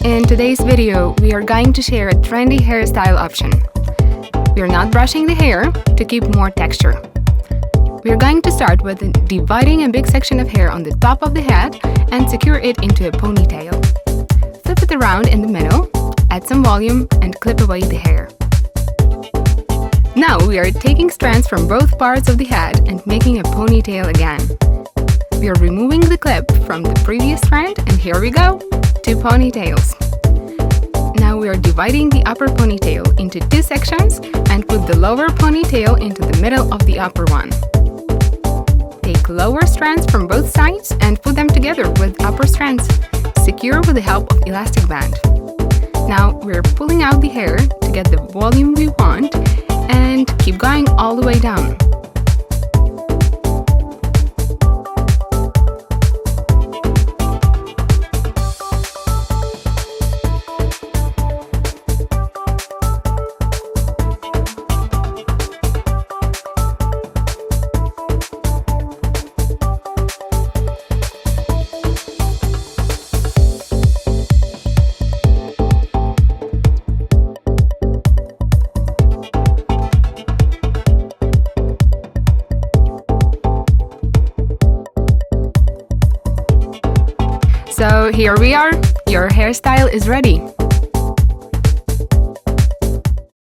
In today's video, we are going to share a trendy hairstyle option. We are not brushing the hair to keep more texture. We are going to start with dividing a big section of hair on the top of the head and secure it into a ponytail. Flip it around in the middle, add some volume, and clip away the hair. Now we are taking strands from both parts of the head and making a ponytail again. We are removing the clip from the previous strand, and here we go! 2 ponytails. Now we are dividing the upper ponytail into 2 sections and put the lower ponytail into the middle of the upper one. Take lower strands from both sides and put them together with upper strands. Secure with the help of elastic band. Now we're pulling out the hair to get the volume we want and keep going all the way down. So here we are, your hairstyle is ready.